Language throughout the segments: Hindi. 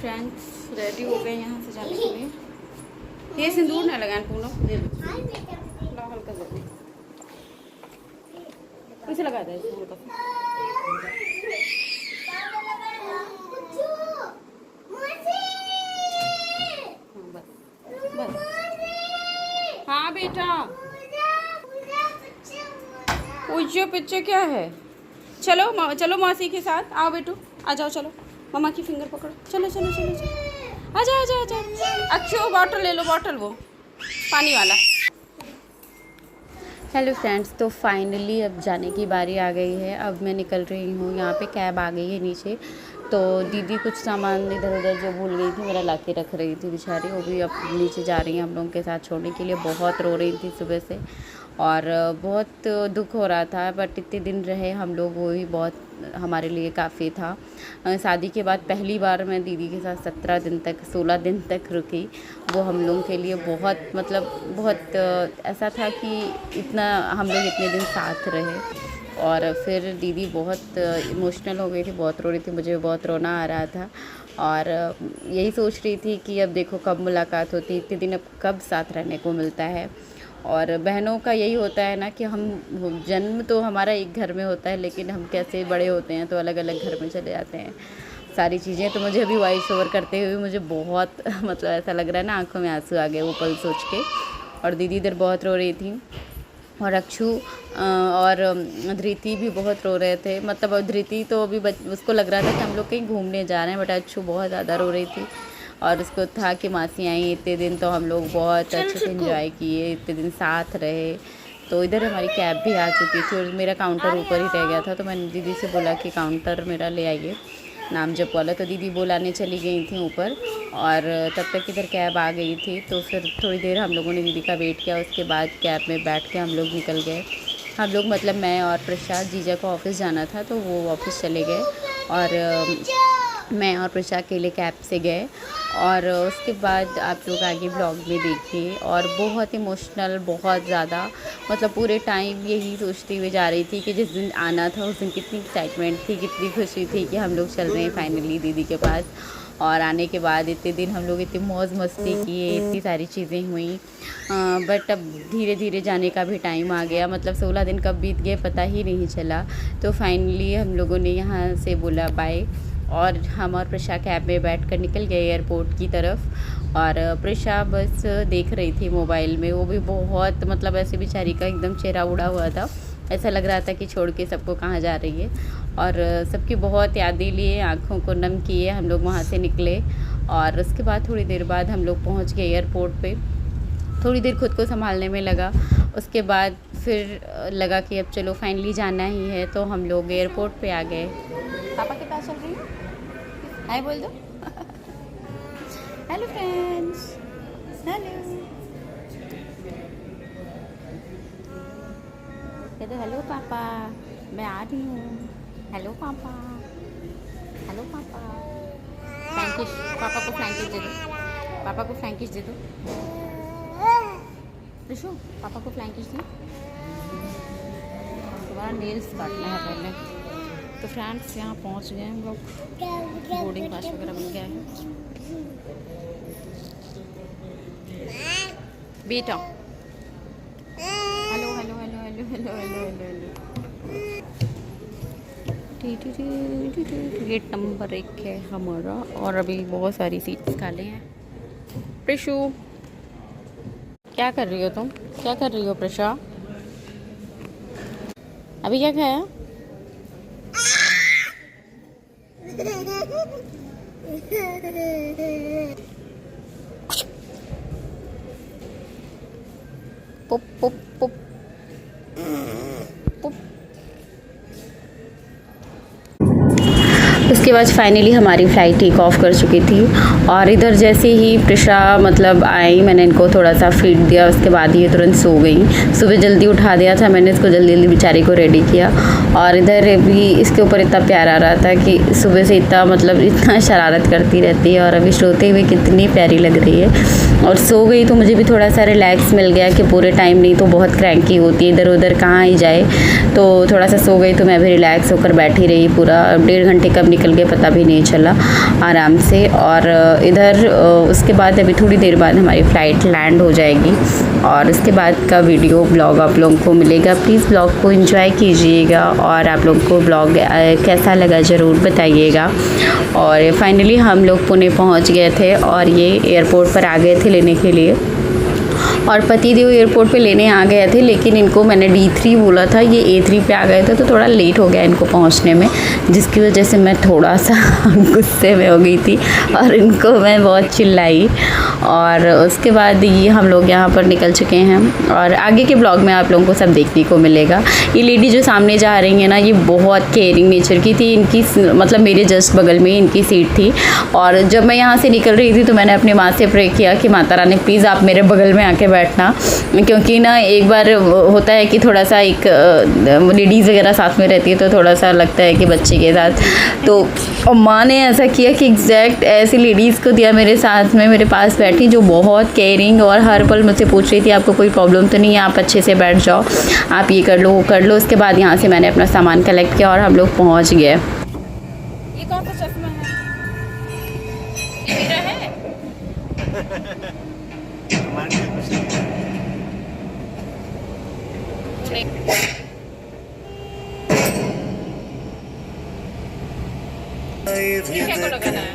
फ्रेंड्स रेडी हो गए यहाँ से जाने के लिए। ये सिंदूर ना लगाएं पूनम, लाओ हल्का जल्दी कैसे लगा दे हल्का सा। बस बस हाँ बेटा, पूछो पीछे क्या है। चलो चलो मौसी के साथ आओ बेटू, आ जाओ, चलो मम्मा की फिंगर पकड़ो, चलो चलो चलो चलो, आ जाओ आ जाओ आ जाओ। अच्छो बॉटल ले लो, बॉटल वो पानी वाला। हेलो फ्रेंड्स, तो फाइनली अब जाने की बारी आ गई है। अब मैं निकल रही हूँ, यहाँ पे कैब आ गई है नीचे। तो दीदी कुछ सामान इधर उधर जो भूल गई थी मेरा ला के रख रही थी बेचारी, वो भी अब नीचे जा रही हैं हम लोगों के साथ छोड़ने के लिए। बहुत रो रही थी सुबह से और बहुत दुख हो रहा था, बट इतने दिन रहे हम लोग, वो ही बहुत हमारे लिए काफ़ी था। शादी के बाद पहली बार मैं दीदी के साथ 16 दिन तक रुकी। वो हम लोगों के लिए बहुत मतलब बहुत ऐसा था कि इतना हम लोग इतने दिन साथ रहे। और फिर दीदी बहुत इमोशनल हो गई थी, बहुत रो रही थी, मुझे बहुत रोना आ रहा था। और यही सोच रही थी कि अब देखो कब मुलाकात होती, इतने दिन अब कब साथ रहने को मिलता है। और बहनों का यही होता है ना कि हम जन्म तो हमारा एक घर में होता है, लेकिन हम कैसे बड़े होते हैं तो अलग अलग घर में चले जाते हैं सारी चीज़ें। तो मुझे अभी वॉइस ओवर करते हुए मुझे बहुत मतलब ऐसा लग रहा है ना, आंखों में आंसू आ गए वो पल सोच के। और दीदी इधर बहुत रो रही थी और अक्षु और धृति भी बहुत रो रहे थे। मतलब धृति तो अभी उसको लग रहा था कि हम लोग कहीं घूमने जा रहे हैं, बट अक्षु बहुत ज़्यादा रो रही थी। और उसको था कि मासी आई इतने दिन तो हम लोग बहुत अच्छे से एंजॉय किए, इतने दिन साथ रहे। तो इधर हमारी कैब भी आ चुकी थी और मेरा काउंटर ऊपर ही रह गया था। तो मैंने दीदी से बोला कि काउंटर मेरा ले आइए नाम जप वाला। तो दीदी बुलाने चली गई थी ऊपर और तब तक इधर कैब आ गई थी। तो फिर थोड़ी देर हम लोगों ने दीदी का वेट किया, उसके बाद कैब में बैठ के हम लोग निकल गए। हम लोग मतलब मैं और प्रसाद, जीजा को ऑफिस जाना था तो वो ऑफिस चले गए और मैं और प्रसाद अकेले कैब से गए। और उसके बाद आप लोग आगे ब्लॉग में देखिए। और बहुत इमोशनल, बहुत ज़्यादा मतलब पूरे टाइम यही सोचती हुई जा रही थी कि जिस दिन आना था उस दिन कितनी एक्साइटमेंट थी, कितनी खुशी थी कि हम लोग चल रहे हैं फाइनली दीदी के पास। और आने के बाद इतने दिन हम लोग इतनी मौज मस्ती किए, इतनी सारी चीज़ें हुई। बट अब धीरे धीरे जाने का भी टाइम आ गया। मतलब 16 दिन कब बीत गए पता ही नहीं चला। तो फाइनली हम लोगों ने यहाँ से बोला बाय और हम और प्रशा कैब में बैठकर निकल गए एयरपोर्ट की तरफ। और प्रशा बस देख रही थी मोबाइल में, वो भी बहुत मतलब ऐसे बेचारी का एकदम चेहरा उड़ा हुआ था, ऐसा लग रहा था कि छोड़ के सबको कहाँ जा रही है। और सबकी बहुत यादें लिए, आँखों को नम किए हम लोग वहाँ से निकले। और उसके बाद थोड़ी देर बाद हम लोग पहुँच गए एयरपोर्ट पे। थोड़ी देर खुद को संभालने में लगा, उसके बाद फिर लगा कि अब चलो फाइनली जाना ही है। तो हम लोग एयरपोर्ट पे आ गए। पापा के पास चल रही हो, हाय बोल दो। हेलो फ्रेंड्स, हेलो कह दो हेलो पापा, मैं आ रही हूँ। हेलो पापा, हेलो पापा। फ्लैंकिश, पापा को फ्लैंकिश दे दो, पापा को फ्लैंकिश दे दो। ऋषु पापा को फ्लैंकिश दो। तुम्हारा नेल्स काटना है पहले। तो फ्रेंड्स यहाँ पहुँच गए हम लोग, बोर्डिंग पास वगैरह बन गया है बेटा। Hello hello hello hello hello hello hello hello. Gate number 1 है हमारा और अभी बहुत सारी सीट्स खाली हैं। प्रिशु क्या कर रही हो तुम, क्या कर रही हो प्रशा? अभी क्या खाया? पुप पुप पुप पुप। उसके बाद फाइनली हमारी फ़्लाइट टेक ऑफ कर चुकी थी। और इधर जैसे ही प्रशा मतलब आई, मैंने इनको थोड़ा सा फीड दिया, उसके बाद ये तुरंत सो गई। सुबह जल्दी उठा दिया था मैंने इसको, जल्दी जल्दी बेचारी को रेडी किया। और इधर भी इसके ऊपर इतना प्यार आ रहा था कि सुबह से इतना मतलब इतना शरारत करती रहती है और अभी सोते हुए कितनी प्यारी लग रही है। और सो गई तो मुझे भी थोड़ा सा रिलैक्स मिल गया कि पूरे टाइम नहीं तो बहुत क्रैंकी होती है, इधर उधर कहाँ ही जाए। तो थोड़ा सा सो गई तो मैं भी रिलैक्स होकर बैठी रही। पूरा 1.5 घंटे कब निकल गए पता भी नहीं चला आराम से। और इधर उसके बाद अभी थोड़ी देर बाद हमारी फ़्लाइट लैंड हो जाएगी और उसके बाद का वीडियो ब्लॉग आप लोगों को मिलेगा। प्लीज़ ब्लॉग को एंजॉय कीजिएगा और आप लोगों को ब्लॉग कैसा लगा ज़रूर बताइएगा। और फाइनली हम लोग पुणे पहुंच गए थे और ये एयरपोर्ट पर आ गए थे लेने के लिए। और पतिदेव एयरपोर्ट पे लेने आ गए थे, लेकिन इनको मैंने D3 बोला था, ये A3 पे आ गए थे, तो थोड़ा लेट हो गया इनको पहुंचने में, जिसकी वजह से मैं थोड़ा सा गुस्से में हो गई थी और इनको मैं बहुत चिल्लाई। और उसके बाद ये हम लोग यहाँ पर निकल चुके हैं और आगे के ब्लॉग में आप लोगों को सब देखने को मिलेगा। ये लेडी जो सामने जा रही है ना, ये बहुत केयरिंग नेचर की थी। इनकी मतलब मेरे जस्ट बगल में इनकी सीट थी और जब मैं यहाँ से निकल रही थी तो मैंने अपनी माँ से प्रे किया कि माता रानी प्लीज़ आप मेरे बगल में आके बैठना, क्योंकि ना एक बार होता है कि थोड़ा सा एक लेडीज़ वगैरह साथ में रहती है तो थोड़ा सा लगता है कि बच्चे के साथ, तो माँ ने ऐसा किया कि एग्जैक्ट ऐसी लेडीज़ को दिया मेरे साथ में, मेरे पास बैठी, जो बहुत केयरिंग और हर पल मुझसे पूछ रही थी आपको कोई प्रॉब्लम तो नहीं है, आप अच्छे से बैठ जाओ, आप ये कर लो वो कर लो। उसके बाद यहाँ से मैंने अपना सामान कलेक्ट किया और हम लोग पहुँच गए। ये कौन सा चश्मा है? ये मेरा है? ये क्या को लगाना है?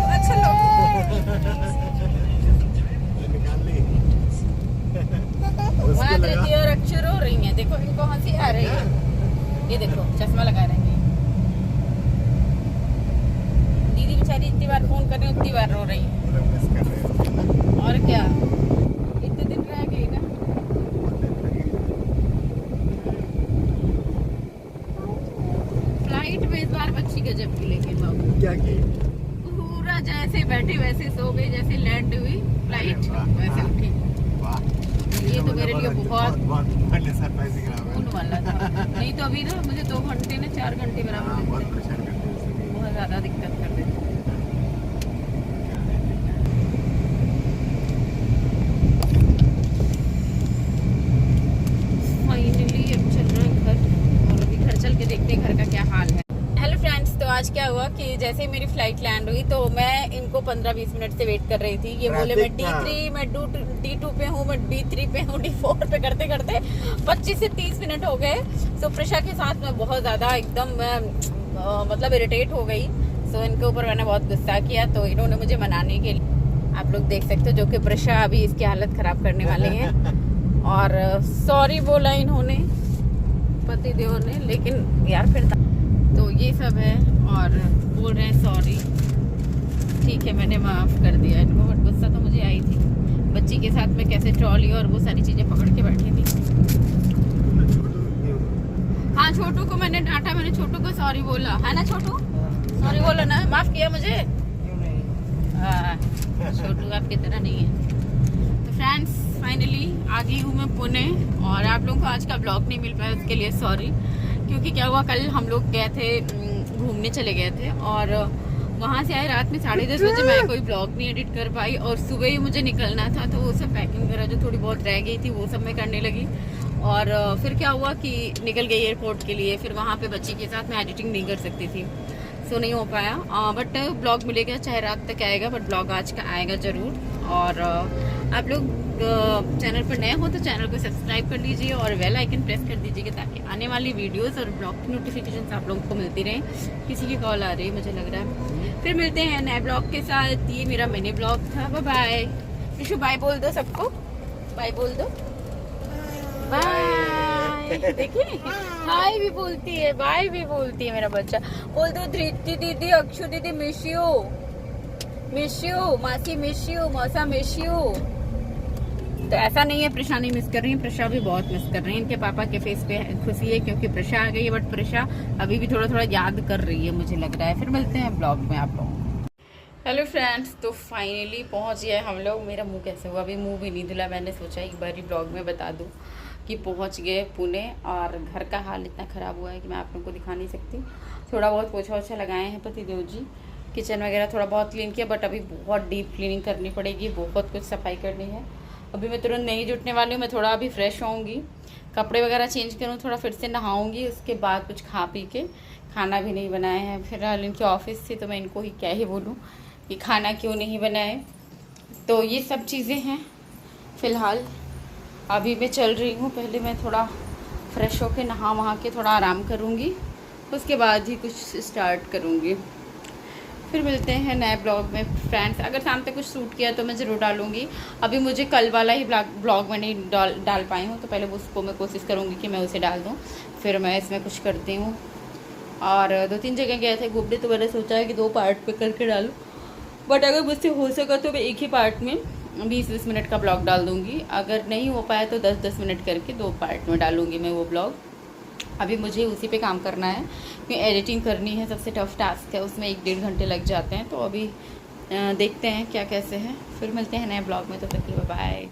अच्छा लो। वहाँ रहती है और अक्षर हो रही है, देखो इनको हंसी आ रही है, ये देखो चश्मा लगा रहे हैं। दीदी बेचारी इतनी बार फोन कर रही है उतनी बार रो रही है। और क्या, इतने दिन रह गई ना। फ्लाइट में इस बार बच्ची गजब की, लेकिन बाबू क्या की? पूरा जैसे बैठी वैसे सो गई, जैसे लैंड हुई फ्लाइट वैसे उठी। ये तो मेरे लिए बहुत खून वाला था, नहीं तो अभी ना मुझे 2 घंटे ना 4 घंटे बराबर बहुत ज़्यादा दिक्कत कर देते। फाइनली अब चल रहे हैं घर और अभी घर चल के देखते हैं घर का क्या हाल है। हेलो फ्रेंड्स, तो आज क्या हुआ कि जैसे ही मेरी फ्लाइट लैंड हुई तो मैं इनको 15-20 मिनट से वेट कर रही थी। ये बोले मैं D3 मैं D2 पे हूँ, मैं D3 पे हूँ, D4 पे करते करते 25 से 30 मिनट हो गए। सो प्रिशा के साथ मैं बहुत ज़्यादा एकदम मतलब इरिटेट हो गई। सो इनके ऊपर मैंने बहुत गुस्सा किया, तो इन्होंने मुझे मनाने के लिए, आप लोग देख सकते हो, जो कि प्रिशा अभी इसकी हालत ख़राब करने वाले हैं। और सॉरी बोला इन्होंने, पतिदेव ने, लेकिन यार फिर तो ये सब है और बोल रहे हैं सॉरी। ठीक है, मैंने माफ़ कर दिया इनको, बट गुस्सा तो मुझे आई थी। बच्ची के साथ में कैसे ट्रॉली और वो सारी चीज़ें पकड़ के बैठी थी। हाँ, छोटू को मैंने डांटा, मैंने छोटू को सॉरी बोला है ना, छोटू सॉरी बोला ना, माफ़ किया मुझे। हाँ, छोटू आपकी तरह नहीं है। तो फ्रेंड्स फाइनली आ गई हूँ मैं पुणे और आप लोगों को आज का ब्लॉग नहीं मिल पाया, उसके लिए सॉरी। क्योंकि क्या हुआ, कल हम लोग गए थे घूमने चले गए थे और वहाँ से आए रात में 10:30 बजे। मैं कोई ब्लॉग नहीं एडिट कर पाई और सुबह ही मुझे निकलना था, तो वो सब पैकिंग वगैरह जो थोड़ी बहुत रह गई थी वो सब मैं करने लगी। और फिर क्या हुआ कि निकल गई एयरपोर्ट के लिए। फिर वहाँ पे बच्ची के साथ मैं एडिटिंग नहीं कर सकती थी, सो नहीं हो पाया। बट ब्लॉग मिलेगा, चाहे रात तक आएगा, बट ब्लॉग आज का आएगा ज़रूर। और आप लोग चैनल पर नए हो तो चैनल को सब्सक्राइब कर लीजिए और बेल आइकन प्रेस कर दीजिएगा, ताकि आने वाली वीडियोस और ब्लॉग की नोटिफिकेशन आप लोगों को मिलती रहें। किसी की कॉल आ रही है मुझे लग रहा है। फिर मिलते हैं नए ब्लॉग के साथ। ये मेरा मिनी ब्लॉग था। Bye bye. विशु बाय बोल दो सबको, बाय बोल दो, बाय। देखिए हाय भी बोलती है, बाय भी बोलती है। मेरा बच्चा बोल दो, धृति दीदी, अक्षु दीदी, मिस यू, मिस यू, मासी मिस यू, मौसा मिस यू। तो ऐसा नहीं है प्रशा नहीं मिस कर रही है, प्रशा भी बहुत मिस कर रही है। इनके पापा के फेस पे खुशी है क्योंकि प्रशा आ गई है, बट प्रशा अभी भी थोड़ा थोड़ा याद कर रही है मुझे लग रहा है। फिर मिलते हैं ब्लॉग में आप लोग। हेलो फ्रेंड्स, तो फाइनली पहुंच गए हम लोग। मेरा मुंह कैसे हुआ, अभी मुंह भी नहीं धुला। मैंने सोचा एक बार ही ब्लॉग में बता दूं कि पहुंच गए पुणे और घर का हाल इतना ख़राब हुआ है कि मैं आप लोगों को दिखा नहीं सकती। थोड़ा बहुत पोछा वोछा लगाए हैं पतिदेव जी, किचन वगैरह थोड़ा बहुत क्लीन किया, बट अभी बहुत डीप क्लीनिंग करनी पड़ेगी, बहुत कुछ सफाई करनी है। अभी मैं तुरंत नहीं जुटने वाली हूँ, मैं थोड़ा अभी फ्रेश होऊंगी, कपड़े वगैरह चेंज करूँ, थोड़ा फिर से नहाऊंगी, उसके बाद कुछ खा पी के, खाना भी नहीं बनाए हैं। फिलहाल इनके ऑफिस थी तो मैं इनको ही क्या ही बोलूँ कि खाना क्यों नहीं बनाए। तो ये सब चीज़ें हैं। फ़िलहाल अभी मैं चल रही हूँ, पहले मैं थोड़ा फ्रेश होके नहा वहा के थोड़ा आराम करूँगी, उसके बाद ही कुछ स्टार्ट करूँगी। फिर मिलते हैं नए ब्लॉग में फ्रेंड्स। अगर शाम तक कुछ शूट किया तो मैं ज़रूर डालूँगी। अभी मुझे कल वाला ही ब्लॉग मैंने डाल पाई हूँ, तो पहले उसको मैं कोशिश करूँगी कि मैं उसे डाल दूँ, फिर मैं इसमें कुछ करती हूँ। और 2-3 जगह गए थे घूमने, तो मैंने सोचा है कि 2 पार्ट पे करके डालूँ, बट अगर मुझसे हो सका तो मैं एक ही पार्ट में 20-20 मिनट का ब्लॉग डाल दूँगी। अगर नहीं हो पाया तो 10-10 मिनट करके 2 पार्ट में डालूँगी मैं वो ब्लॉग। अभी मुझे उसी पे काम करना है, क्योंकि एडिटिंग करनी है, सबसे टफ टास्क है, उसमें 1-1.5 घंटे लग जाते हैं। तो अभी देखते हैं क्या कैसे है। फिर मिलते हैं नए ब्लॉग में, तो तक के लिए बाय।